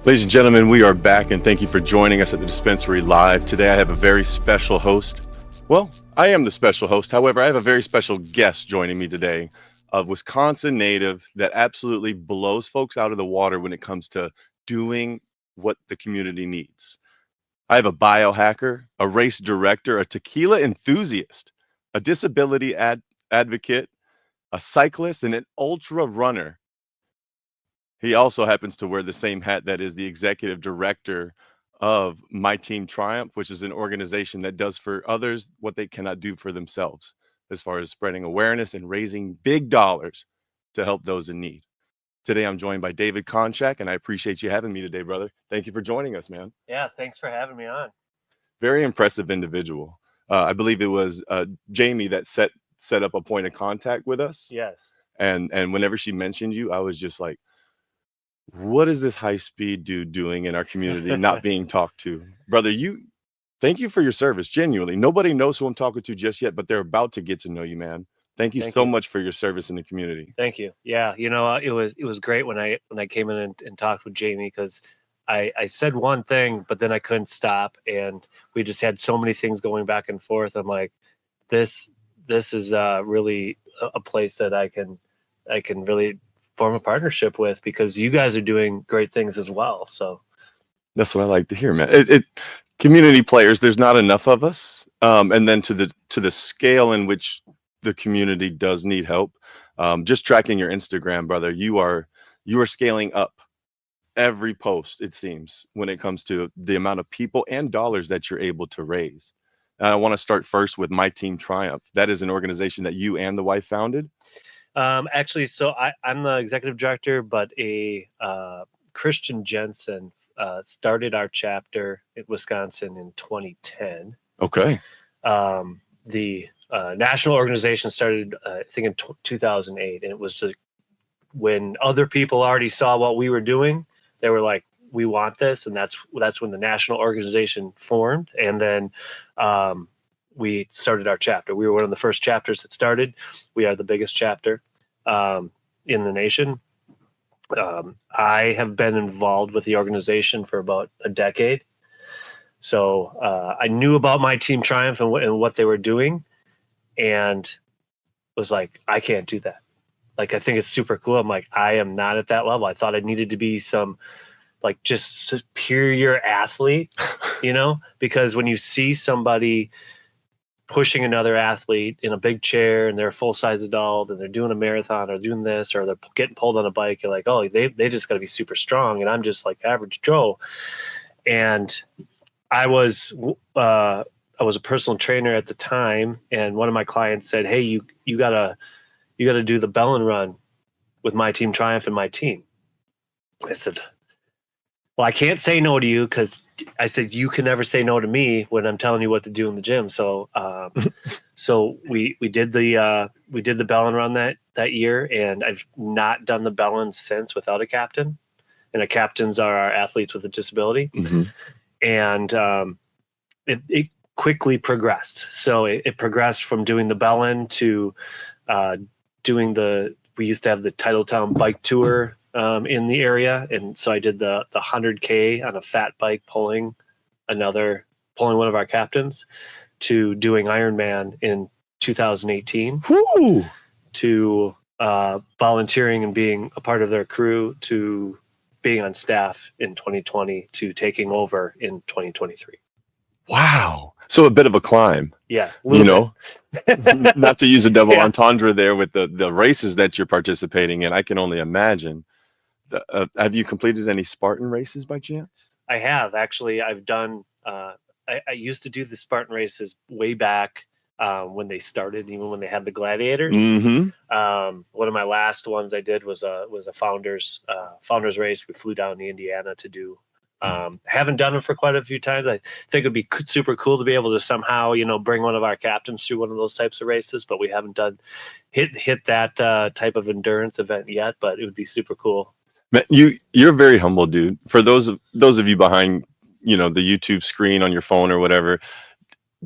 Ladies and gentlemen, we are back, and thank you for joining us at the Dispensary Live. Today I have a very special host. Well, I am the special host. However, I have a very special guest joining me today, a Wisconsin native that absolutely blows folks out of the water when it comes to doing what the community needs. I have a biohacker, a race director, a tequila enthusiast, a disability advocate, a cyclist, and an ultra runner. He also happens to wear the same hat that is the executive director of myTeam Triumph, which is an organization that does for others what they cannot do for themselves, as far as spreading awareness and raising big dollars to help those in need. Today, I'm joined by David Konshak, and I appreciate you having me today, brother. Thank you for joining us, man. Yeah, thanks for having me on. Very impressive individual. I believe it was Jamie that set up a point of contact with us. Yes. And whenever she mentioned you, I was just like, what is this high-speed dude doing in our community not being talked to? Brother, thank you for your service. Genuinely, nobody knows who I'm talking to just yet, but they're about to get to know you, man. Thank you so much for your service in the community. Thank you. Yeah, it was great when I came in and talked with Jamie, because I said one thing, but then I couldn't stop, and we just had so many things going back and forth. I'm like, this is really a place that I can really form a partnership with, because you guys are doing great things as well. So that's what I like to hear, man. Community players, there's not enough of us, and then to the scale in which the community does need help. Just tracking your Instagram, brother, you are scaling up every post, it seems, when it comes to the amount of people and dollars that you're able to raise. And I want to start first with myTeam Triumph. That is an organization that you and the wife founded. Actually, so I'm the executive director, but Christian Jensen started our chapter in Wisconsin in 2010. Okay. The national organization started, I think, in 2008, and it was when other people already saw what we were doing. They were like, "We want this," and that's when the national organization formed. And then we started our chapter. We were one of the first chapters that started. We are the biggest chapter in the nation. I have been involved with the organization for about a decade. So I knew about myTeam Triumph and what they were doing, and was like, I can't do that. Like, I think it's super cool. I'm like, I am not at that level. I thought I needed to be some like just superior athlete, because when you see somebody pushing another athlete in a big chair and they're a full-size adult and they're doing a marathon or doing this, or they're getting pulled on a bike, you're like, oh, they just got to be super strong. And I'm just like average Joe. And I was a personal trainer at the time. And one of my clients said, hey, you gotta do the Bellin run with myTeam Triumph and myTeam. I said, well, I can't say no to you, because I said, you can never say no to me when I'm telling you what to do in the gym. So, so we did the Bellin run that year, and I've not done the Bellin since without a captain. And the captains are our athletes with a disability. Mm-hmm. And it quickly progressed. So it progressed from doing the Bellin to we used to have the Titletown bike tour in the area. And so I did the 100K on a fat bike pulling one of our captains, to doing Ironman in 2018. Woo! To volunteering and being a part of their crew, to being on staff in 2020, to taking over in 2023. Wow. So a bit of a climb. Yeah. Not to use a double entendre there with the races that you're participating in. I can only imagine. Have you completed any Spartan races by chance? I have, actually. I've done, I used to do the Spartan races way back when they started, even when they had the gladiators. Mm-hmm. One of my last ones I did was a founders race. We flew down to Indiana to do. Haven't done it for quite a few times. I think it'd be super cool to be able to somehow, bring one of our captains through one of those types of races, but we haven't hit that type of endurance event yet, but it would be super cool. Man, you're very humble, dude. For those of you behind, the YouTube screen on your phone or whatever,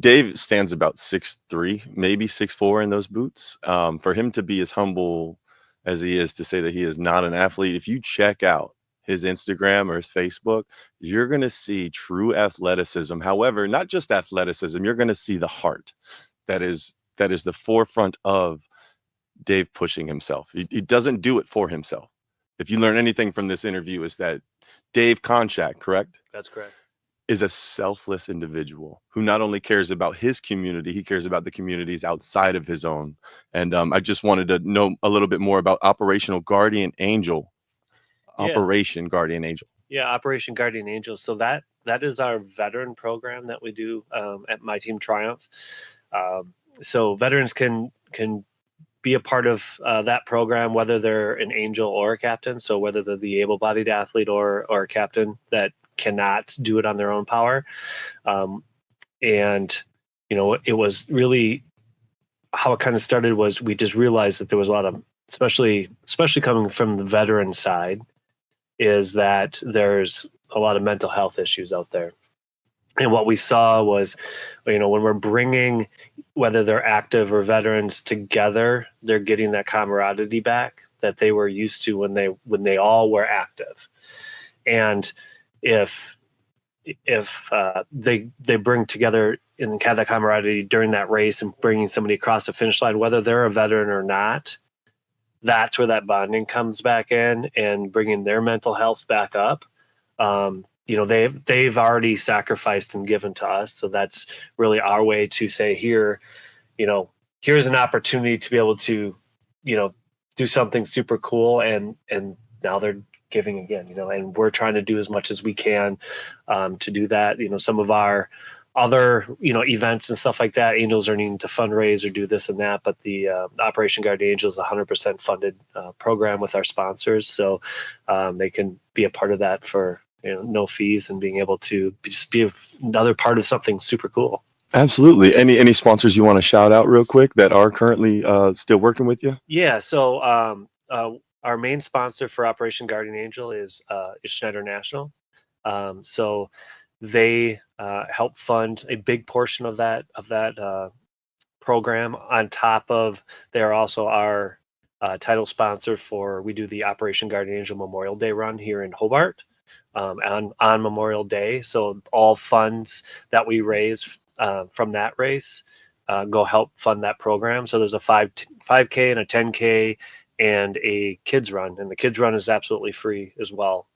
Dave stands about 6'3", maybe 6'4" in those boots. For him to be as humble as he is to say that he is not an athlete, if you check out his Instagram or his Facebook, you're going to see true athleticism. However, not just athleticism, you're going to see the heart that is the forefront of Dave pushing himself. He doesn't do it for himself. If you learn anything from this interview, is that Dave Konshak, correct? That's correct. Is a selfless individual who not only cares about his community, he cares about the communities outside of his own. And I just wanted to know a little bit more about Operational Guardian Angel. Operation Guardian Angel. Yeah, Operation Guardian Angel. So that is our veteran program that we do at myTeam Triumph. So veterans can be a part of that program, whether they're an angel or a captain. So whether they're the able-bodied athlete or a captain that cannot do it on their own power. And, it was really how it kind of started was we just realized that there was a lot of, especially coming from the veteran side, is that there's a lot of mental health issues out there. And what we saw was, when we're bringing, whether they're active or veterans together, they're getting that camaraderie back that they were used to when they all were active. And if they bring together and have that camaraderie during that race and bringing somebody across the finish line, whether they're a veteran or not, that's where that bonding comes back in and bringing their mental health back up. They've already sacrificed and given to us. So that's really our way to say here's an opportunity to be able to, do something super cool. And now they're giving again, and we're trying to do as much as we can to do that. Some of our other, events and stuff like that, Angels are needing to fundraise or do this and that, but the Operation Guardian Angel is a 100% funded program with our sponsors. So they can be a part of that for, no fees and being able to just be another part of something super cool. Absolutely. Any sponsors you want to shout out real quick that are currently still working with you? Yeah. So our main sponsor for Operation Guardian Angel is Schneider National. So they help fund a big portion of that program. On top of, they are also our title sponsor we do the Operation Guardian Angel Memorial Day run here in Hobart on Memorial Day. So all funds that we raise from that race go help fund that program. So there's a 5K and a 10K and a kids run, and the kids run is absolutely free as well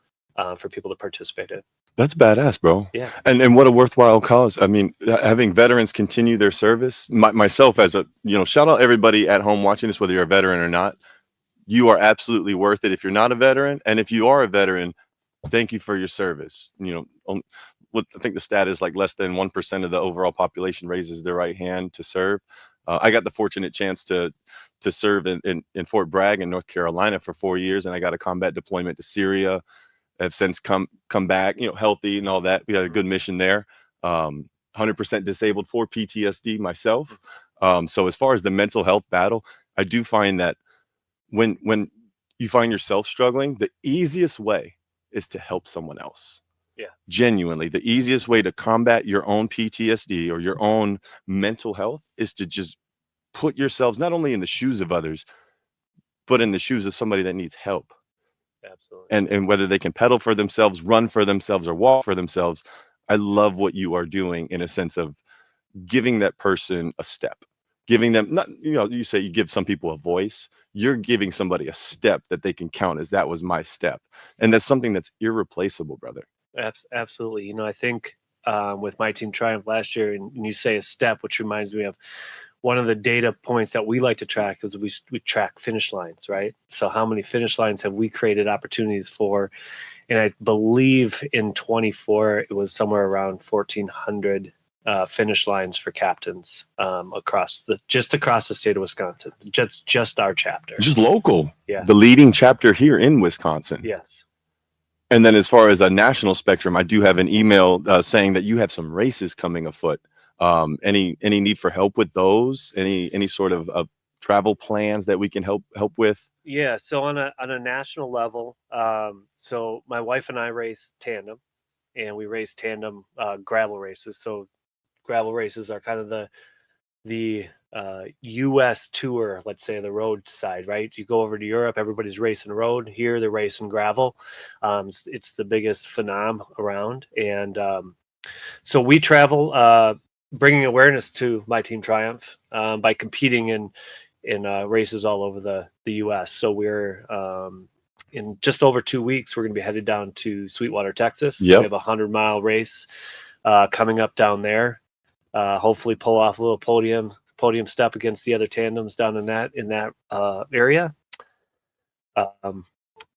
for people to participate in. That's badass, bro. Yeah. And what a worthwhile cause. I mean, having veterans continue their service, myself as a, shout out everybody at home watching this, whether you're a veteran or not, you are absolutely worth it if you're not a veteran. And if you are a veteran, thank you for your service. I think the stat is like less than 1% of the overall population raises their right hand to serve. I got the fortunate chance to serve in Fort Bragg in North Carolina for 4 years, and I got a combat deployment to Syria. Have since come back, healthy and all that. We had a good mission there. 100% disabled for PTSD myself. So as far as the mental health battle, I do find that when you find yourself struggling, the easiest way is to help someone else. Yeah. Genuinely, the easiest way to combat your own PTSD or your own mental health is to just put yourselves not only in the shoes of others, but in the shoes of somebody that needs help. Absolutely. And whether they can pedal for themselves, run for themselves, or walk for themselves, I love what you are doing in a sense of giving that person a step, giving them not, you say you give some people a voice, you're giving somebody a step that they can count as that was my step. And that's something that's irreplaceable, brother. Absolutely. I think with myTeam Triumph last year, and you say a step, which reminds me of one of the data points that we like to track is we track finish lines, right? So how many finish lines have we created opportunities for? And I believe in 24, it was somewhere around 1,400 finish lines for captains across the state of Wisconsin, just our chapter. Just local. Yeah. The leading chapter here in Wisconsin. Yes. And then as far as a national spectrum, I do have an email saying that you have some races coming afoot. Any need for help with those? Any sort of travel plans that we can help with? Yeah. So on a national level, so my wife and I race tandem, and we race tandem gravel races. So gravel races are kind of the U.S. tour, let's say the road side, right? You go over to Europe, everybody's racing road. Here, they're racing gravel. It's the biggest phenom around. And so we travel, bringing awareness to myTeam Triumph by competing in races all over the U.S. So we're in just over 2 weeks, we're going to be headed down to Sweetwater, Texas. Yep. We have a 100-mile race coming up down there. Hopefully pull off a little podium step against the other tandems down in that area.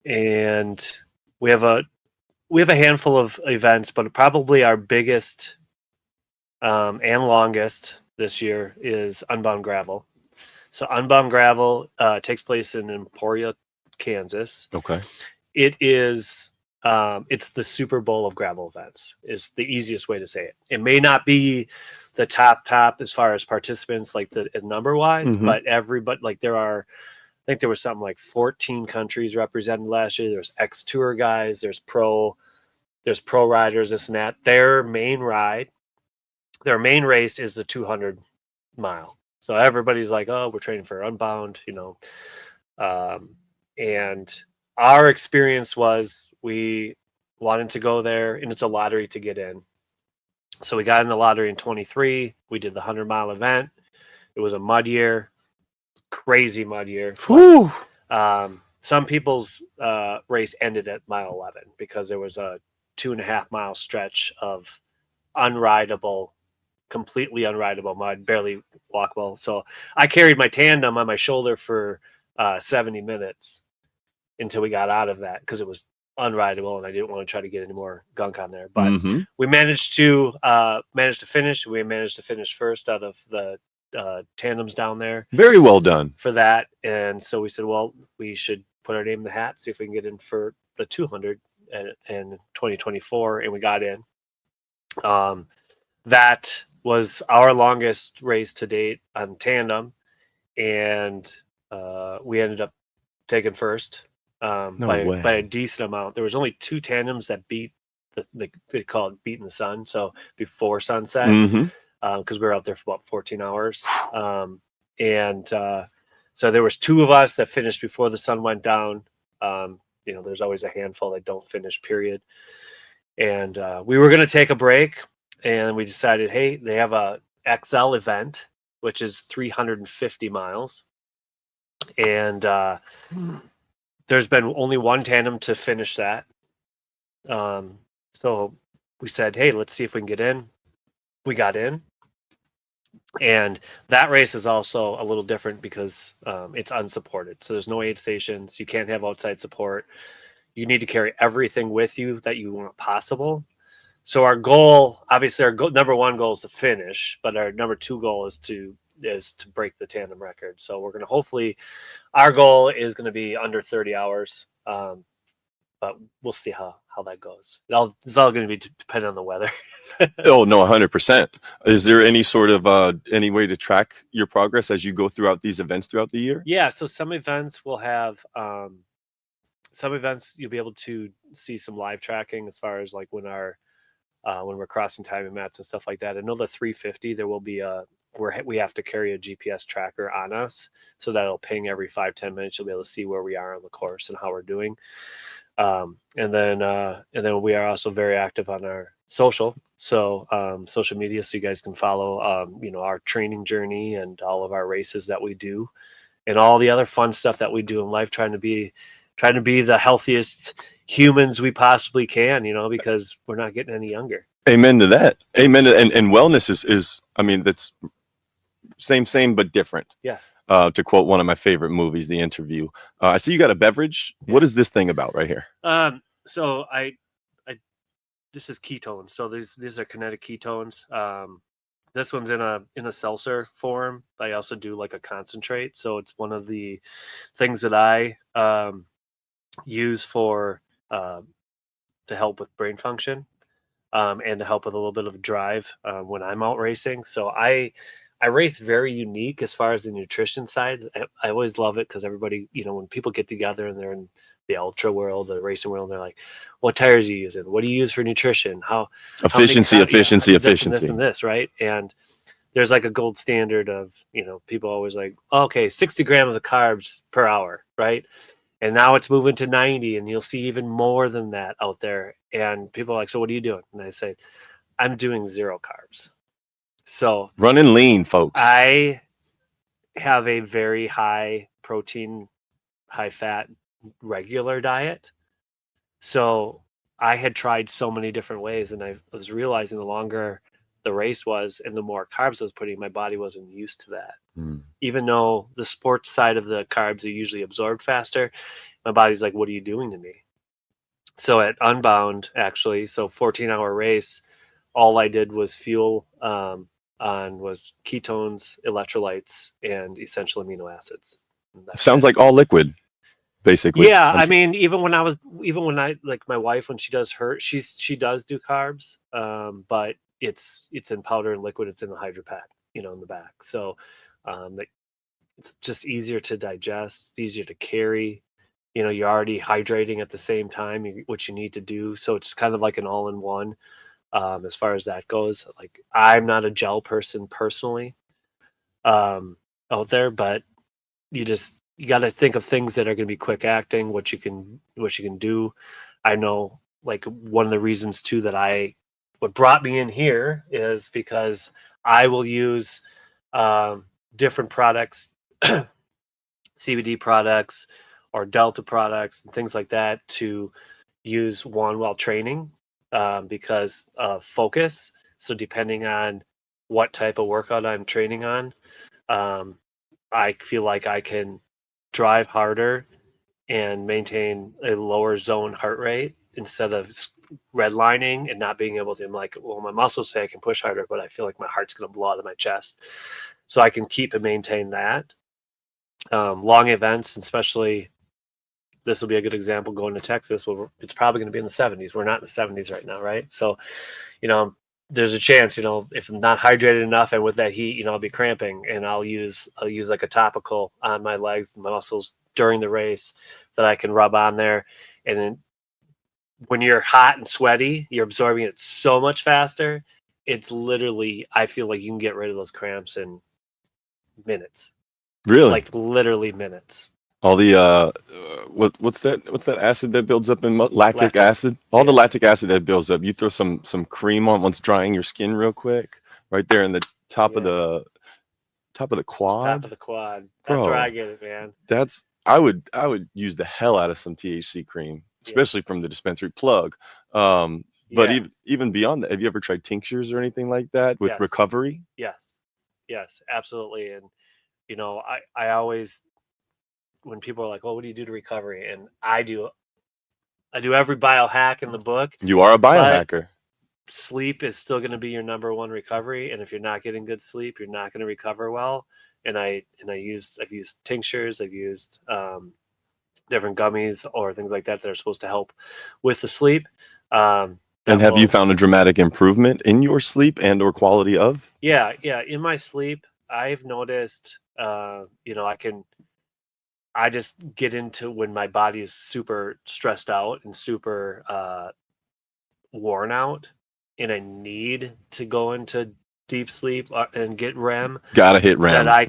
And we have a handful of events, but probably our biggest and longest this year is Unbound Gravel. So Unbound Gravel takes place in Emporia, Kansas. Okay. It is it's the Super Bowl of gravel events is the easiest way to say it. It may not be the top as far as participants, like the number wise, but everybody, like I think there was something like 14 countries represented last year. There's ex-tour guys, there's pro riders, this and that. Their main race is the 200 mile. So everybody's like, oh, we're training for Unbound, and our experience was we wanted to go there, and it's a lottery to get in. So we got in the lottery in 23. We did the 100-mile event. It was a mud year, crazy mud year. Whew. Some people's race ended at mile 11 because there was a 2.5-mile stretch of completely unrideable mud, barely walkable. So I carried my tandem on my shoulder for 70 minutes until we got out of that because it was unrideable and I didn't want to try to get any more gunk on there. But we managed to finish. We managed to finish first out of the tandems down there. Very well done for that. And so we said, well, we should put our name in the hat, see if we can get in for the 200 in 2024, and we got in. That was our longest race to date on tandem, and we ended up taking first by a decent amount. There was only 2 tandems that beat they call it beating the sun, so before sunset, because we were out there for about 14 hours. So there was 2 of us that finished before the sun went down. There's always a handful that don't finish, period. And we were going to take a break, and we decided, hey, they have a XL event, which is 350 miles. And there's been only one tandem to finish that. So we said, hey, let's see if we can get in. We got in. And that race is also a little different because it's unsupported. So there's no aid stations. You can't have outside support. You need to carry everything with you that you want possible. So our goal, obviously, number one goal is to finish, but our number 2 goal is to break the tandem record. So we're going to our goal is going to be under 30 hours, but we'll see how that goes. It's all going to be dependent on the weather. Oh, no, 100%. Is there any sort of any way to track your progress as you go throughout these events throughout the year? Yeah, so some events will have some events you'll be able to see some live tracking as far as like when we're crossing timing mats and stuff like that. I know the 350 there will be we have to carry a GPS tracker on us, so that'll ping every 5-10 minutes. You'll be able to see where we are on the course and how we're doing. And then we are also very active on our social media, so you guys can follow our training journey and all of our races that we do and all the other fun stuff that we do in life, trying to be the healthiest humans we possibly can, because we're not getting any younger. Amen to that. Amen to, and wellness is I mean, that's same but different. Yeah. To quote one of my favorite movies, The Interview. I see you got a beverage. Yeah. What is this thing about right here? So this is ketones. So these are kinetic ketones. This one's in a seltzer form. I also do like a concentrate. So it's one of the things that I use for to help with brain function and to help with a little bit of drive when I'm out racing. So I race very unique as far as the nutrition side. I always love it because everybody, when people get together and they're in the ultra world, the racing world, they're like, what tires are you using? What do you use for nutrition? Efficiency, efficiency. This and this, right? And there's like a gold standard of, people always like, okay, 60 grams of carbs per hour, right? And now it's moving to 90, and you'll see even more than that out there. And people are like, so what are you doing? And I say, I'm doing 0 carbs. So running lean, folks. I have a very high protein, high fat, regular diet. So I had tried so many different ways, and I was realizing the longer the race was and the more carbs I was putting, my body wasn't used to that. Even though the sports side of the carbs are usually absorbed faster, my body's like, what are you doing to me? So at Unbound, actually, so 14-hour race, all I did was fuel was ketones, electrolytes, and essential amino acids. Sounds like all liquid, basically. Yeah, I mean, even when I like my wife, when she does she does do carbs, but it's in powder and liquid. It's in the hydro pack, in the back. So it's just easier to digest, it's easier to carry. You're already hydrating at the same time, what you need to do. So it's kind of like an all-in-one. As far as that goes, like I'm not a gel person personally out there, but you got to think of things that are going to be quick acting, what you can do. I know, like, one of the reasons too what brought me in here is because I will use different products, CBD products or Delta products and things like that, to use while training, because of focus. So depending on what type of workout I'm training on, I feel like I can drive harder and maintain a lower zone heart rate instead of redlining and not being able to. I'm like, well, my muscles say I can push harder, but I feel like my heart's going to blow out of my chest. So I can keep and maintain that. Long events, especially, this will be a good example going to Texas. Well, it's probably going to be in the 70s. We're not in the 70s right now, right? So, there's a chance, if I'm not hydrated enough and with that heat, I'll be cramping, and I'll use like a topical on my legs and my muscles during the race that I can rub on there. And then when you're hot and sweaty, you're absorbing it so much faster. It's literally, I feel like you can get rid of those cramps in minutes. Really? Like literally minutes. All the what's that acid that builds up in lactic acid? All the lactic acid that builds up. You throw some cream on once drying your skin real quick, right there in the top of the quad. Top of the quad. That's Bro, where I get it, man. I would use the hell out of some THC cream, especially from the dispensary plug. But even beyond that, have you ever tried tinctures or anything like that with recovery? Yes, absolutely. And I always, when people are like, "Well, what do you do to recovery?" and I do every biohack in the book. You are a biohacker. Sleep is still going to be your number one recovery, and if you're not getting good sleep, you're not going to recover well. And I've used tinctures, I've used different gummies or things like that are supposed to help with the sleep. And have you found a dramatic improvement in your sleep and or quality of? Yeah. In my sleep, I've noticed, I just get into when my body is super stressed out and super worn out, and I need to go into deep sleep and get REM. Gotta hit REM. That I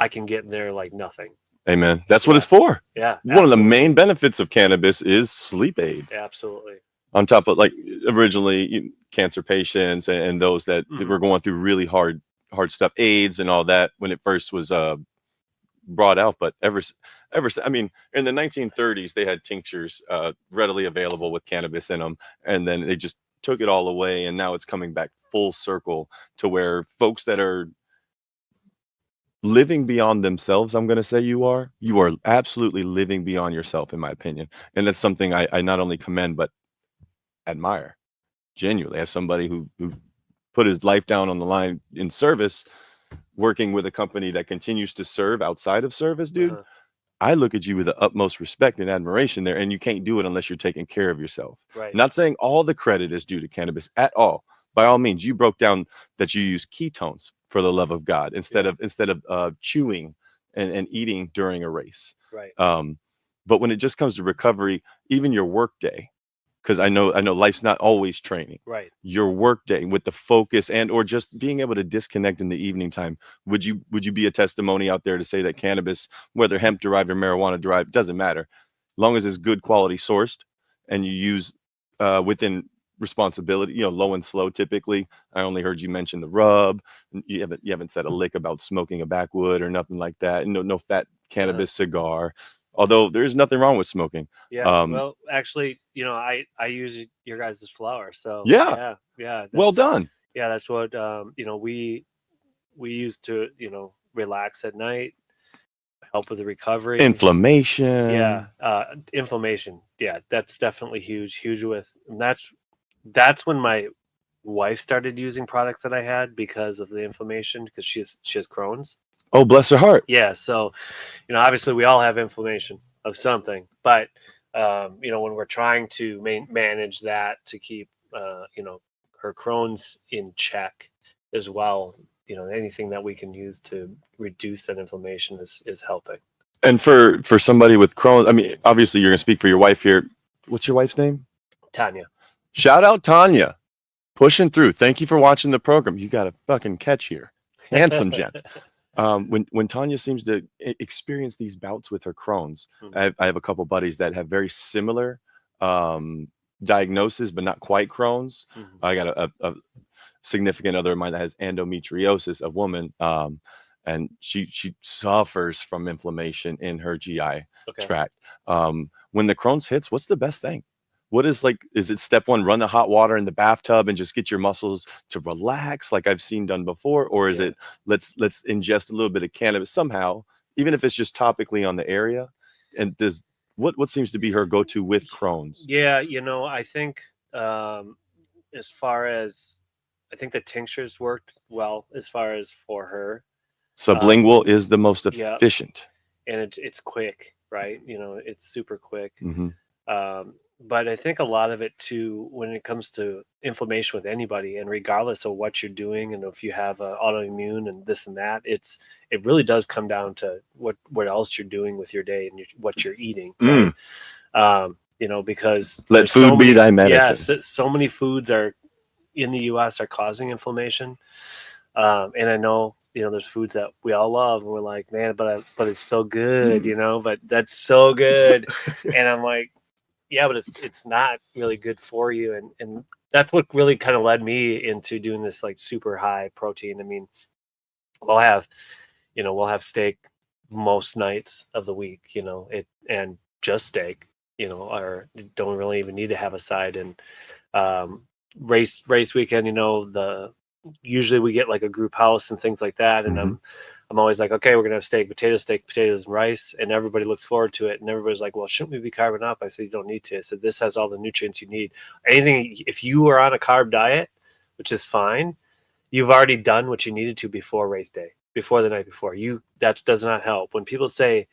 can get in there like nothing. Amen. That's what it's for. Yeah. One of the main benefits of cannabis is sleep aid. Absolutely. On top of, like, originally cancer patients and those that were going through really hard stuff, AIDS and all that, when it first was brought out. But ever I mean, in the 1930s, they had tinctures readily available with cannabis in them, and then they just took it all away, and now it's coming back full circle to where folks that are living beyond themselves, I'm going to say you are absolutely living beyond yourself, in my opinion. And that's something I not only commend but admire, genuinely, as somebody who put his life down on the line in service, working with a company that continues to serve outside of service, dude. I look at you with the utmost respect and admiration there, and you can't do it unless you're taking care of yourself. Right. Not saying all the credit is due to cannabis at all. By all means, you broke down that you use ketones, for the love of God, instead of chewing and eating during a race. Right. But when it just comes to recovery, even your work day because I know life's not always training. Right. Your work day with the focus and or just being able to disconnect in the evening time. Would you be a testimony out there to say that cannabis, whether hemp derived or marijuana derived, doesn't matter, as long as it's good quality sourced and you use within responsibility, low and slow. Typically, I only heard you mention the rub. You haven't said a lick about smoking a backwood or nothing like that. No fat cannabis cigar. Although there is nothing wrong with smoking. Yeah. Well, actually, I use your guys' flower. So Yeah. yeah. Well done. Yeah, that's what we use to relax at night, help with the recovery. Inflammation. Yeah, inflammation. Yeah, that's definitely huge with, and that's when my wife started using products that I had because of the inflammation, because she has Crohn's. Oh, bless her heart. Yeah, so obviously we all have inflammation of something, but when we're trying to manage that to keep her Crohn's in check as well, anything that we can use to reduce that inflammation is helping. And for somebody with Crohn's, I mean, obviously you're gonna speak for your wife here. What's your wife's name? Tanya. Shout out Tanya, pushing through. Thank you for watching the program. You got a fucking catch here, handsome Jen. When Tanya seems to experience these bouts with her Crohn's, I have a couple buddies that have very similar diagnosis, but not quite Crohn's. I got a significant other of mine that has endometriosis, a woman, and she suffers from inflammation in her GI tract. When the Crohn's hits, what's the best thing? What is is it step one, run the hot water in the bathtub and just get your muscles to relax like I've seen done before? Or is it let's ingest a little bit of cannabis somehow, even if it's just topically on the area? And what seems to be her go-to with Crohn's? Yeah, I think as far as, I think the tinctures worked well as far as for her. Sublingual is the most efficient. And it's quick, right? It's super quick. But I think a lot of it too, when it comes to inflammation with anybody, and regardless of what you're doing, and if you have autoimmune and this and that, it really does come down to what else you're doing with your day and what you're eating. Right? Because let food be thy medicine. Yes, so many foods are in the U.S. are causing inflammation, and I know there's foods that we all love, and we're like, man, but it's so good, but that's so good, and I'm like, yeah, but it's not really good for you, and that's what really kind of led me into doing this super high protein. I mean, we'll have steak most nights of the week, and just steak, or don't really even need to have a side. And race weekend, usually we get a group house and things like that, and I'm always like, okay, we're gonna have steak, potatoes, and rice, and everybody looks forward to it. And everybody's like, well, shouldn't we be carving up? I said, you don't need to. I said, this has all the nutrients you need. Anything, if you are on a carb diet, which is fine, you've already done what you needed to before race day, before the night before. That does not help. When people say,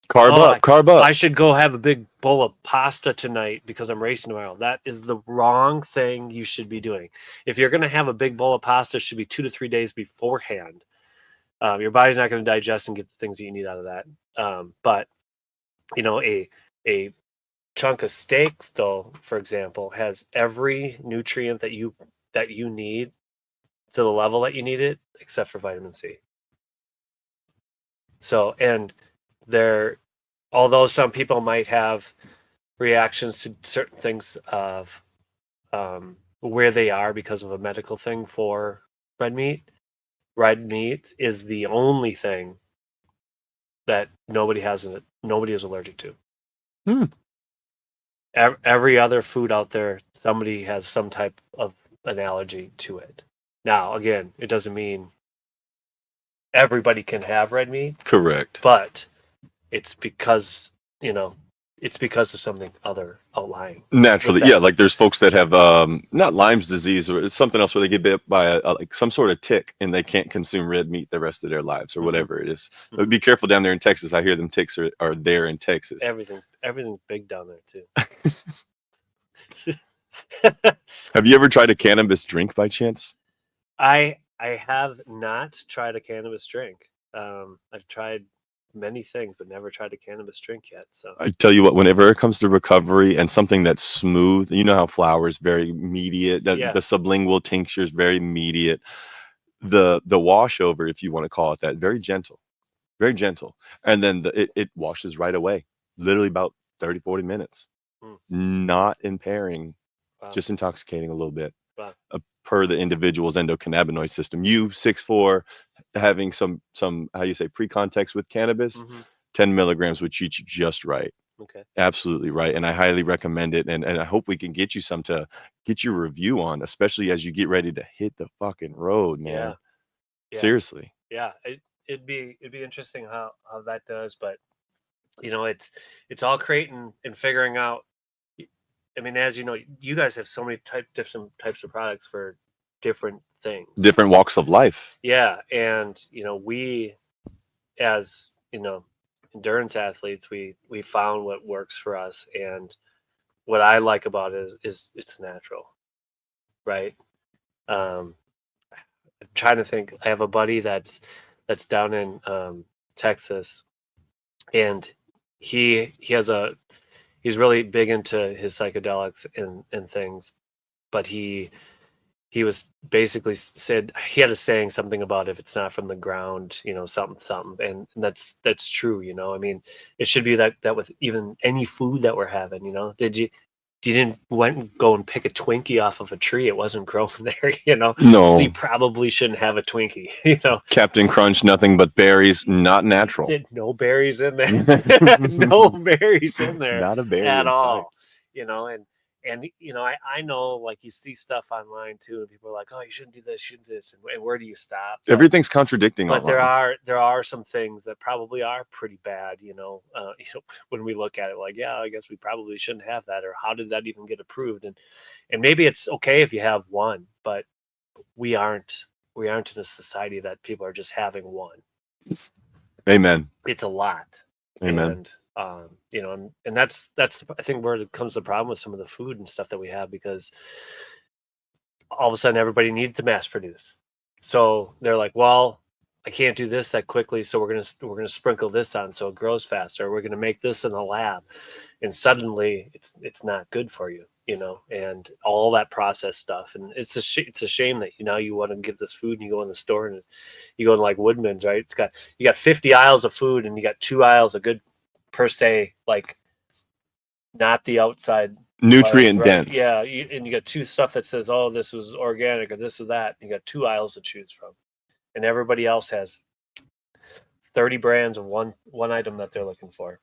carb up, I should go have a big bowl of pasta tonight because I'm racing tomorrow, that is the wrong thing you should be doing. If you're gonna have a big bowl of pasta, it should be 2 to 3 days beforehand. Your body's not going to digest and get the things that you need out of that. But a chunk of steak, though, for example, has every nutrient that you need to the level that you need it, except for vitamin C. So, and although some people might have reactions to certain things of where they are because of a medical thing for red meat is the only thing that nobody is allergic to. Every other food out there, somebody has some type of an allergy to it. Now, again, it doesn't mean everybody can have red meat. Correct. But it's because, it's because of something other outlying. Naturally, yeah. There's folks that have not Lyme's disease, or it's something else where they get bit by some sort of tick and they can't consume red meat the rest of their lives, or whatever it is. But be careful down there in Texas. I hear them ticks are there in Texas. Everything's big down there too. Have you ever tried a cannabis drink by chance? I have not tried a cannabis drink. I've tried many things, but never tried a cannabis drink yet. So I tell you what, whenever it comes to recovery and something that's smooth, you know how flour is very immediate, the sublingual tincture is very immediate. The washover, if you want to call it that, very gentle, very gentle. And then it washes right away, literally about 30, 40 minutes, not impairing, just intoxicating a little bit. Wow. Per the individual's endocannabinoid system. You 6'4", having some how you say pre-context with cannabis, 10 milligrams would treat you just right. Okay. Absolutely right. And I highly recommend it. And I hope we can get you some to get your review on, especially as you get ready to hit the fucking road, man. Yeah. Seriously. Yeah. It'd be interesting how that does, but you know, it's all creating and figuring out. I mean, as you know, you guys have so many different types of products for different things, different walks of life. Yeah. And, you know, we, as, you know, endurance athletes, we found what works for us. And what I like about it is it's natural. Right. I'm trying to think. I have a buddy that's down in Texas, and he's really big into his psychedelics and things, but he was basically said he had a saying something about if it's not from the ground, you know, something, and that's true. You know, I mean, it should be that with even any food that we're having. You know, you didn't went and go and pick a Twinkie off of a tree. It wasn't growing there, you know. No. We probably shouldn't have a Twinkie, you know. Captain Crunch, nothing but berries, not natural. No berries in there. No berries in there. Not a berry at all. You know, and you know, I know, like, you see stuff online too, and people are like, oh, you shouldn't do this, shouldn't do this, and where do you stop? Everything's contradicting. But online. there are some things that probably are pretty bad, you know, when we look at it, like, yeah, I guess we probably shouldn't have that, or how did that even get approved? And maybe it's okay if you have one, but we aren't in a society that people are just having one. Amen. It's a lot. Amen. And you know, and that's I think where it comes the problem with some of the food and stuff that we have, because all of a sudden everybody needs to mass produce. So they're like, well, I can't do this that quickly, so we're gonna sprinkle this on so it grows faster. We're gonna make this in the lab, and suddenly it's not good for you, you know, and all that processed stuff. And it's a shame that you want to get this food and you go in the store and you go to like Woodman's, right? You got 50 aisles of food and you got 2 aisles of good, per se, like, not the outside nutrient products, dense. Yeah, and you got 2 stuff that says, oh, this was organic or this or that. And you got 2 aisles to choose from, and everybody else has 30 brands of one item that they're looking for,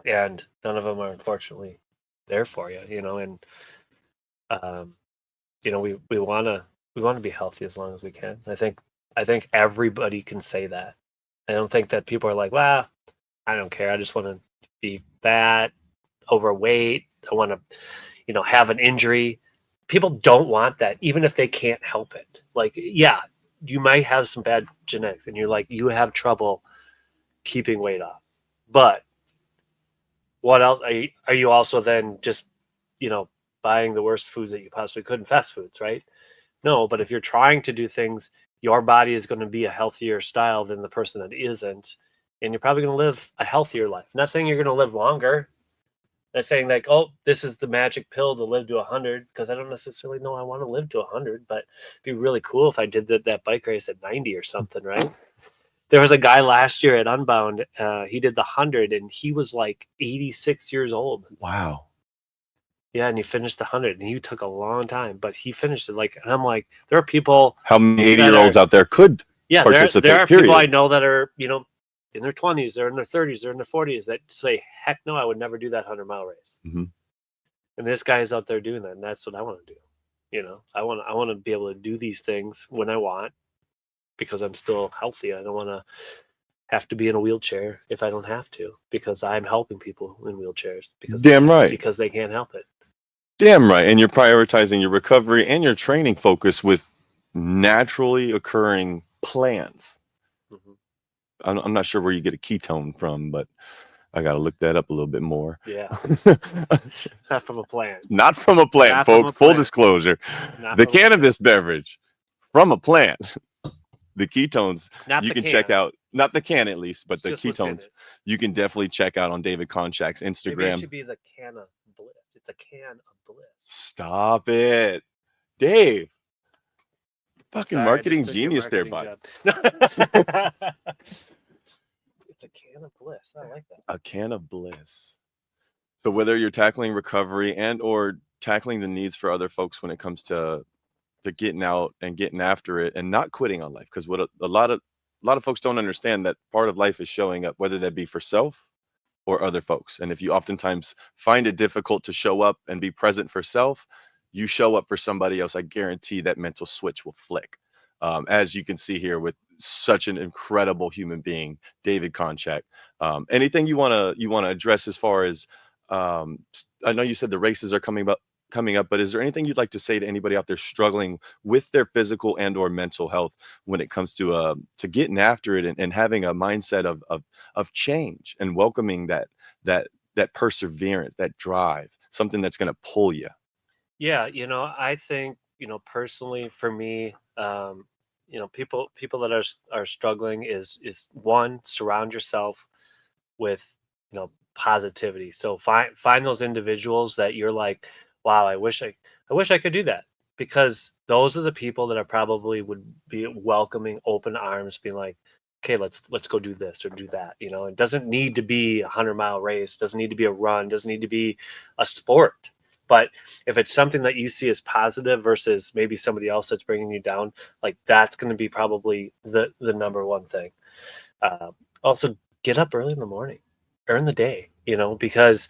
and none of them are unfortunately there for you, you know. And you know, we want to be healthy as long as we can. I think everybody can say that. I don't think that people are like, well, I don't care, I just want to be fat, overweight, I want to, you know, have an injury. People don't want that, even if they can't help it. Like, yeah, you might have some bad genetics and you have trouble keeping weight off, but what else are you also then just, you know, buying the worst foods that you possibly could in fast foods, right? No, but if you're trying to do things, your body is going to be a healthier style than the person that isn't, and you're probably going to live a healthier life. I'm not saying you're going to live longer. I'm not saying like, oh, this is the magic pill to live to 100, because I don't necessarily know I want to live to 100, but it'd be really cool if I did that bike race at 90 or something, right? There was a guy last year at Unbound. He did the 100, and he was like 86 years old. Wow. Yeah, and he finished the 100, and he took a long time, but he finished it. Like, and I'm like, there are people. How many 80-year-olds out there could participate? There are people I know that are, you know, in their 20s, they're in their 30s, they're in their 40s, that say, heck no, I would never do that 100-mile race. Mm-hmm. And this guy is out there doing that, and that's what I want to do. You know, I want to be able to do these things when I want, because I'm still healthy. I don't want to have to be in a wheelchair if I don't have to, because I'm helping people in wheelchairs because they can't help it. Damn right. And you're prioritizing your recovery and your training focus with naturally occurring plants. Mm-hmm. I'm not sure where you get a ketone from, but I got to look that up a little bit more. Yeah. It's not from a plant. Not from a plant, folks. Full disclosure. The cannabis beverage from a plant. the ketones Not you the can check can. out, not the can at least, but It's the just what's in ketones it. you can definitely check out on David Konshak's Maybe it Instagram. should be the can of bliss. It's a can of bliss. Stop it, Dave. Fucking Sorry, I just marketing took your genius there, marketing bud. job. It's a can of bliss. I like that. A can of bliss. So whether you're tackling recovery and or tackling the needs for other folks when it comes to getting out and getting after it and not quitting on life, because what a lot of folks don't understand, that part of life is showing up, whether that be for self or other folks. And if you oftentimes find it difficult to show up and be present for self, you show up for somebody else, I guarantee that mental switch will flick. As you can see here with such an incredible human being, David Konshak. Anything you wanna address as far as, I know you said the races are coming up, but is there anything you'd like to say to anybody out there struggling with their physical and or mental health when it comes to getting after it and having a mindset of change and welcoming that perseverance, that drive, something that's going to pull you? Yeah, I think, personally for me, people that are struggling is one, surround yourself with, positivity. So find those individuals that you're like, wow, I wish I could do that, because those are the people that are probably would be welcoming open arms, being like, okay, let's go do this or do that. It doesn't need to be a 100-mile race, doesn't need to be a run, doesn't need to be a sport. But if it's something that you see as positive versus maybe somebody else that's bringing you down, like that's going to be probably the number one thing. Uh, Also, get up early in the morning, earn the day, because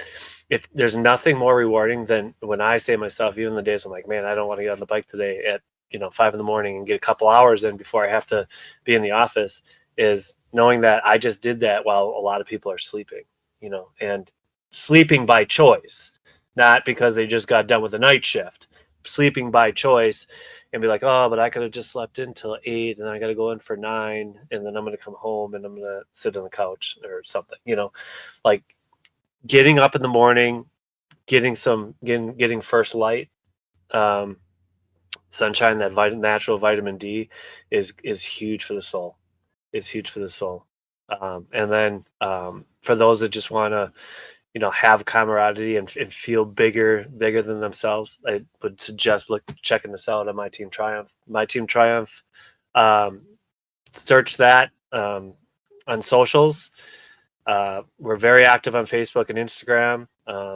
there's nothing more rewarding than when I say to myself, even the days I'm like, man, I don't want to get on the bike today at 5 in the morning and get a couple hours in before I have to be in the office, is knowing that I just did that while a lot of people are sleeping, and sleeping by choice, not because they just got done with a night shift, sleeping by choice, and be like, oh, but I could have just slept in till 8 and I got to go in for 9 and then I'm going to come home and I'm going to sit on the couch or something, like getting up in the morning, getting first light, um, sunshine, that natural vitamin D is huge for the soul. It's huge for the soul. And then for those that just want to, have camaraderie and feel bigger than themselves, I would suggest checking this out on myTeam Triumph. myTeam Triumph, um, search that on socials. We're very active on Facebook and Instagram.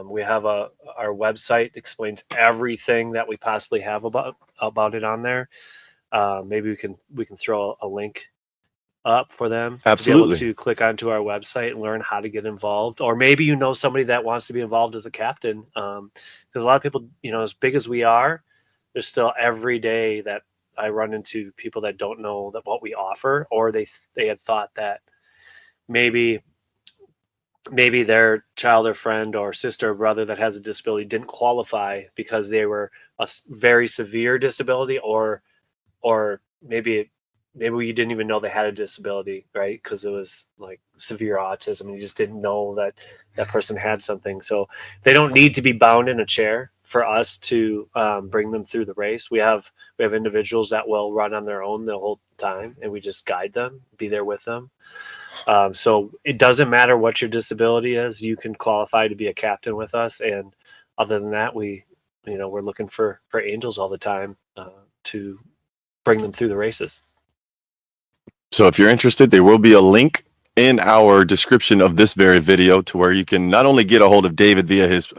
We have our website explains everything that we possibly have about it on there. Maybe we can throw a link up for them to be able Absolutely. to click onto our website and learn how to get involved. Or maybe somebody that wants to be involved as a captain, because a lot of people, as big as we are, there's still every day that I run into people that don't know that what we offer, or they had thought that maybe their child or friend or sister or brother that has a disability didn't qualify because they were a very severe disability, or maybe you didn't even know they had a disability, right? Because it was like severe autism and you just didn't know that person had something. So they don't need to be bound in a chair for us to bring them through the race. We have individuals that will run on their own the whole time, and we just guide them, be there with them. So it doesn't matter what your disability is, you can qualify to be a captain with us. And other than that, we're looking for angels all the time to bring them through the races. So if you're interested, there will be a link in our description of this very video to where you can not only get a hold of David via his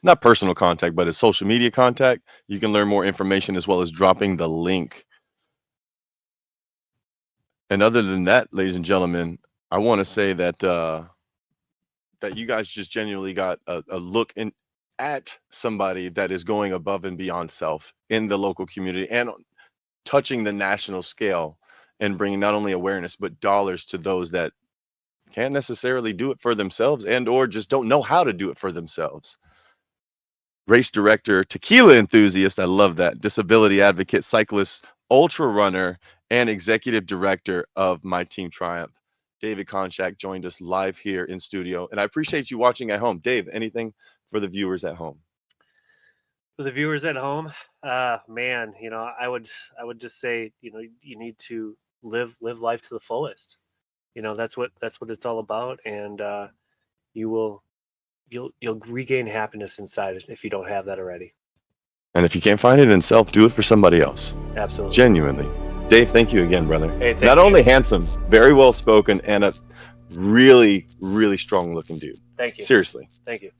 not personal contact, but his social media contact. You can learn more information as well as dropping the link. And other than that, ladies and gentlemen, I want to say that that you guys just genuinely got a look at somebody that is going above and beyond self in the local community and touching the national scale and bringing not only awareness but dollars to those that can't necessarily do it for themselves and or just don't know how to do it for themselves. Race director, tequila enthusiast, I love that, disability advocate, cyclist, ultra runner, and executive director of myTeam Triumph, David Konshak, joined us live here in studio. And I appreciate you watching at home. Dave, anything for the viewers at home? For the viewers at home, man, I would just say, you need to live life to the fullest. That's what it's all about. And you'll regain happiness inside if you don't have that already. And if you can't find it in self, do it for somebody else. Absolutely. Genuinely. Dave, thank you again, brother. Hey, Not only handsome, very well spoken, and a really, really strong looking dude. Thank you. Seriously. Thank you.